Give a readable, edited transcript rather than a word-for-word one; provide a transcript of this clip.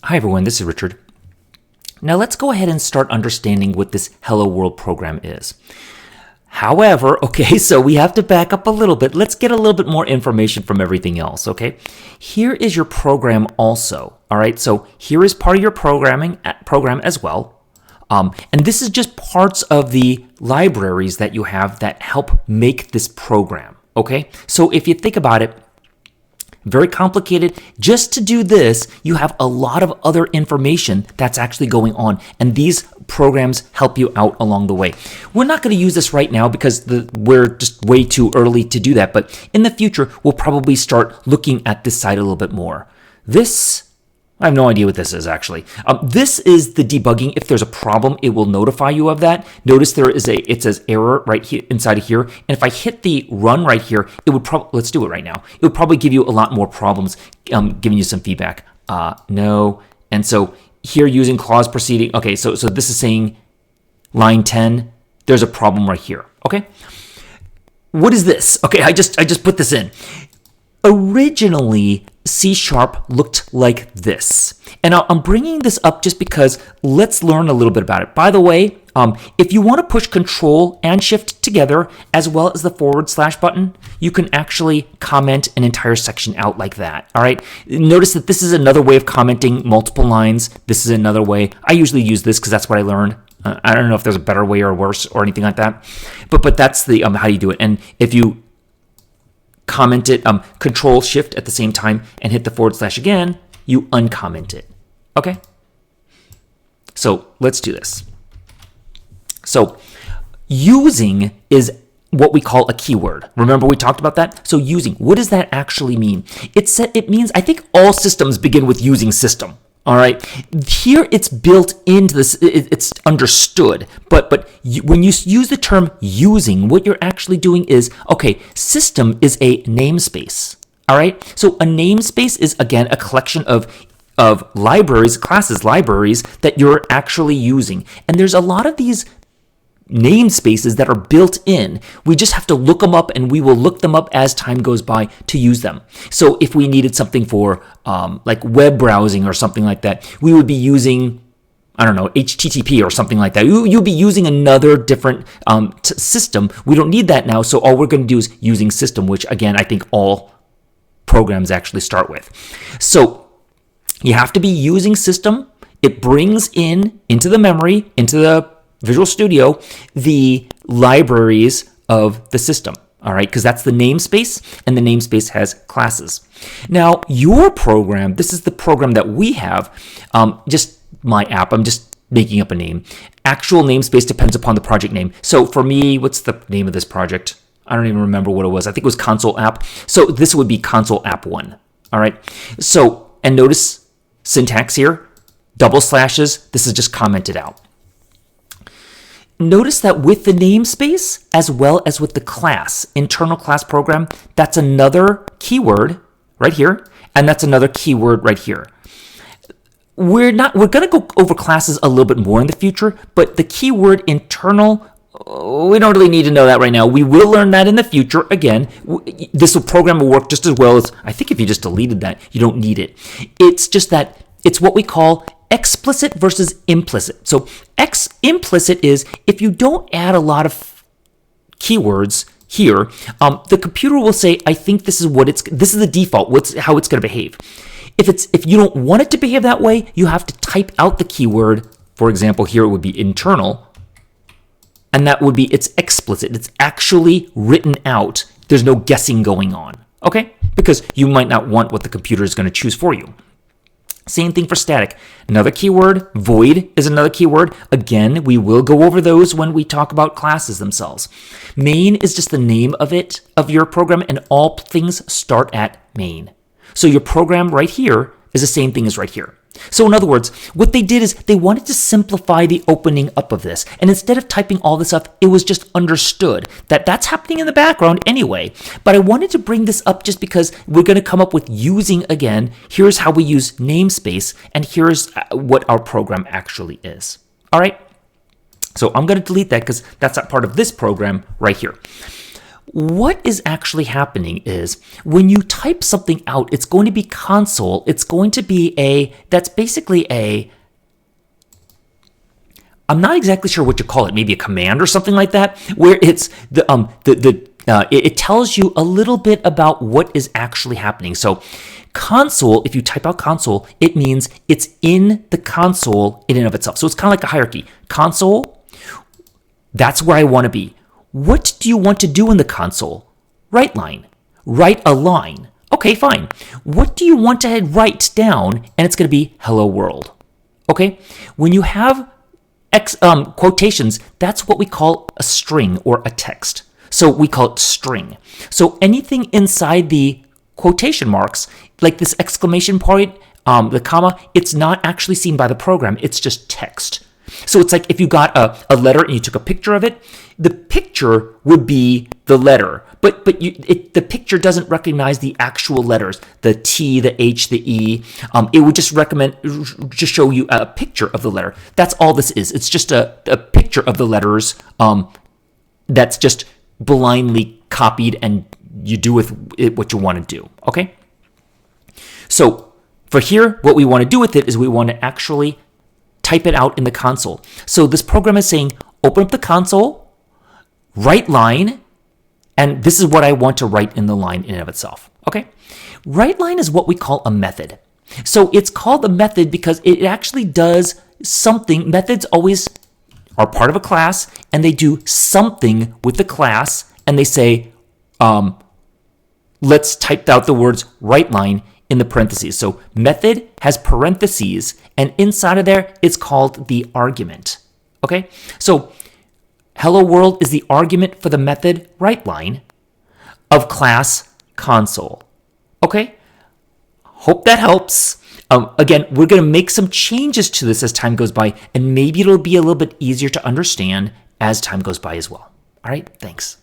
Hi everyone, this is Richard. Now let's go ahead and start understanding what this Hello World program is. However, so we have to back up a little bit. Let's get a little bit more information from everything else, okay? Here is your program also, all right? So here is part of your program as well. And this is just parts of the libraries that you have that help make this program, okay? So if you think about it, very complicated. Just to do this, you have a lot of other information that's actually going on, and these programs help you out along the way. We're not going to use this right now because we're just way too early to do that, but in the future, we'll probably start looking at this side a little bit more. I have no idea what this is actually. This is the debugging. If there's a problem, it will notify you of that. Notice it says error right here inside of here. And if I hit the run right here, it would let's do it right now. It would probably give you a lot more problems, giving you some feedback. No. And so here using clause proceeding. Okay, so this is saying line 10. There's a problem right here. Okay. What is this? Okay, I just put this in. Originally, C# looked like this. And I'm bringing this up just because let's learn a little bit about it. By the way, if you want to push Control and Shift together, as well as the / button, you can actually comment an entire section out like that, all right? Notice that this is another way of commenting multiple lines. This is another way. I usually use this because that's what I learned. I don't know if there's a better way or worse or anything like that. But that's the how you do it. And if you comment it, Control Shift at the same time and hit the / again, you uncomment it. Okay? So let's do this. So using is what we call a keyword. Remember we talked about that? So using, what does that actually mean? It means, I think all systems begin with using system. All right. Here it's built into this. It's understood. But when you use the term using, what you're actually doing is, system is a namespace. All right. So a namespace is, again, a collection of libraries, libraries that you're actually using. And there's a lot of these namespaces that are built in. We just have to look them up, and we will look them up as time goes by to use them. So if we needed something for like web browsing or something like that, we would be using, I don't know, HTTP or something like that. You'll be using another different system. We don't need that now, so all we're going to do is using system, which again, I think all programs actually start with. So you have to be using system. It brings into the memory, into the Visual Studio, the libraries of the system, all right? Because that's the namespace, and the namespace has classes. Now, your program, this is the program that we have, just my app, I'm just making up a name. Actual namespace depends upon the project name. So for me, what's the name of this project? I don't even remember what it was. I think it was Console App. So this would be Console App 1, all right? So, and notice syntax here, double slashes, this is just commented out. Notice that with the namespace, as well as with the class, internal class program, that's another keyword right here, and that's another keyword right here. We're going to go over classes a little bit more in the future, but the keyword internal, we don't really need to know that right now. We will learn that in the future. Again, program will work just as well as, I think if you just deleted that, you don't need it. It's just that it's what we call explicit versus implicit. So implicit is if you don't add a lot of keywords here, the computer will say, I think this is the default, how it's going to behave. If you don't want it to behave that way, you have to type out the keyword. For example, here it would be internal, and that would be, it's explicit. It's actually written out. There's no guessing going on, okay? Because you might not want what the computer is going to choose for you. Same thing for static. Another keyword, void is another keyword. Again, we will go over those when we talk about classes themselves. Main is just the name of your program, and all things start at main. So your program right here is the same thing as right here. So in other words, what they did is they wanted to simplify the opening up of this. And instead of typing all this up, it was just understood that that's happening in the background anyway. But I wanted to bring this up just because we're going to come up with using again. Here's how we use namespace, and here's what our program actually is. All right. So I'm going to delete that because that's not part of this program right here. what is actually happening is when you type something out, it's going to be console. It's going to be that's basically I'm not exactly sure what you call it, maybe a command or something like that, where it's it tells you a little bit about what is actually happening. So console, if you type out console, it means it's in the console in and of itself. So it's kind of like a hierarchy. Console, that's where I want to be. What do you want to do in the console? Write line. Write a line. Okay, fine. What do you want to write down? And it's going to be hello world. Okay? When you have quotations, that's what we call a string or a text. So we call it string. So anything inside the quotation marks, like this exclamation point, the comma, it's not actually seen by the program. It's just text. So it's like if you got a letter and you took a picture of it, the picture would be the letter. But the picture doesn't recognize the actual letters, the T, the H, the E. It would just show you a picture of the letter. That's all this is. It's just a picture of the letters that's just blindly copied, and you do with it what you want to do, okay? So for here, what we want to do with it is we want to actually type it out in the console. So this program is saying, open up the console, write line, and this is what I want to write in the line in and of itself, okay? Write line is what we call a method. So it's called a method because it actually does something. Methods always are part of a class, and they do something with the class, and they say, let's type out the words write line in the parentheses. So method has parentheses, and inside of there, it's called the argument. Okay? So hello world is the argument for the method write line of class console. Okay? Hope that helps. Again, we're going to make some changes to this as time goes by, and maybe it'll be a little bit easier to understand as time goes by as well. All right? Thanks.